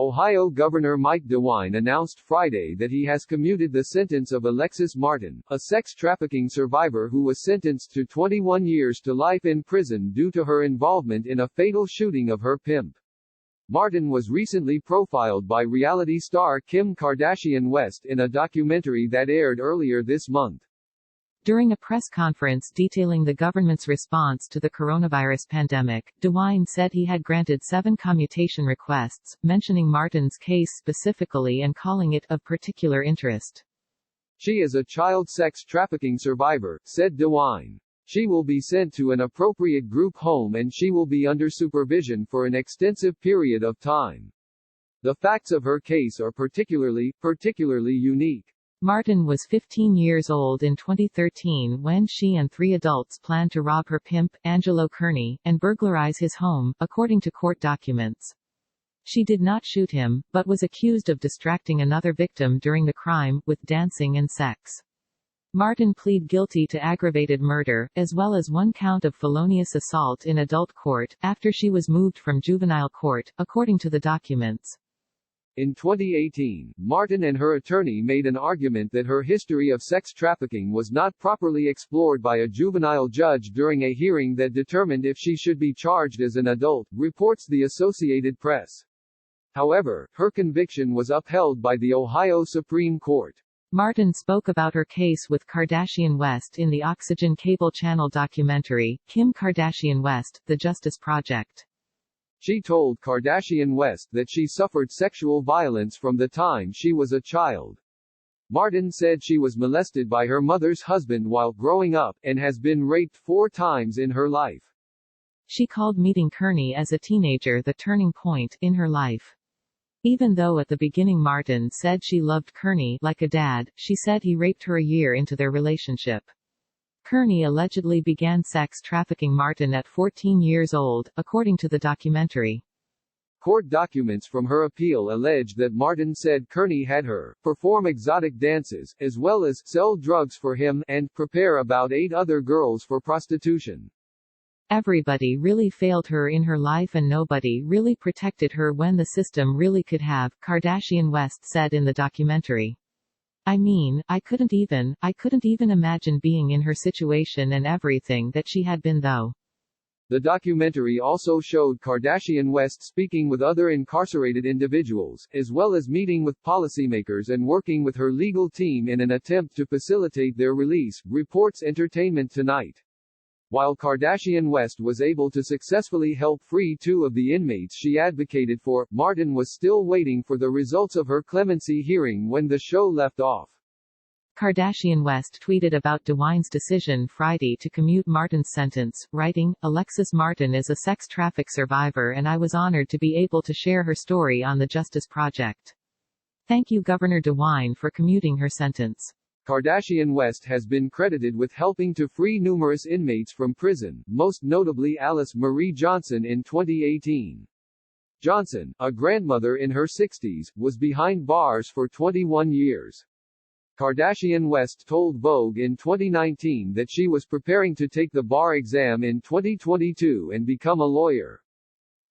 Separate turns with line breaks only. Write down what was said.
Ohio Governor Mike DeWine announced Friday that he has commuted the sentence of Alexis Martin, a sex trafficking survivor who was sentenced to 21 years to life in prison due to her involvement in a fatal shooting of her pimp. Martin was recently profiled by reality star Kim Kardashian West in a documentary that aired earlier this month.
During a press conference detailing the government's response to the coronavirus pandemic, DeWine said he had granted 7 commutation requests, mentioning Martin's case specifically and calling it of particular interest.
She is a child sex trafficking survivor, said DeWine. She will be sent to an appropriate group home and she will be under supervision for an extensive period of time. The facts of her case are particularly unique.
Martin was 15 years old in 2013 when she and 3 adults planned to rob her pimp, Angelo Kearney, and burglarize his home, according to court documents. She did not shoot him, but was accused of distracting another victim during the crime, with dancing and sex. Martin pleaded guilty to aggravated murder, as well as 1 count of felonious assault in adult court, after she was moved from juvenile court, according to the documents.
In 2018, Martin and her attorney made an argument that her history of sex trafficking was not properly explored by a juvenile judge during a hearing that determined if she should be charged as an adult, reports the Associated Press. However, her conviction was upheld by the Ohio Supreme Court.
Martin spoke about her case with Kardashian West in the Oxygen Cable Channel documentary, Kim Kardashian West, The Justice Project.
She told Kardashian West that she suffered sexual violence from the time she was a child. Martin said she was molested by her mother's husband while growing up, and has been raped 4 times in her life.
She called meeting Kearney as a teenager the turning point in her life. Even though at the beginning Martin said she loved Kearney like a dad, she said he raped her a year into their relationship. Kearney allegedly began sex trafficking Martin at 14 years old, according to the documentary.
Court documents from her appeal allege that Martin said Kearney had her perform exotic dances, as well as sell drugs for him, and prepare about 8 other girls for prostitution.
Everybody really failed her in her life and nobody really protected her when the system really could have, Kardashian West said in the documentary. I mean, I couldn't even imagine being in her situation and everything that she had been though.
The documentary also showed Kardashian West speaking with other incarcerated individuals, as well as meeting with policymakers and working with her legal team in an attempt to facilitate their release, reports Entertainment Tonight. While Kardashian West was able to successfully help free 2 of the inmates she advocated for, Martin was still waiting for the results of her clemency hearing when the show left off.
Kardashian West tweeted about DeWine's decision Friday to commute Martin's sentence, writing, "Alexis Martin is a sex traffic survivor and I was honored to be able to share her story on the Justice Project. Thank you Governor DeWine for commuting her sentence."
Kardashian West has been credited with helping to free numerous inmates from prison, most notably Alice Marie Johnson in 2018. Johnson, a grandmother in her 60s, was behind bars for 21 years. Kardashian West told Vogue in 2019 that she was preparing to take the bar exam in 2022 and become a lawyer.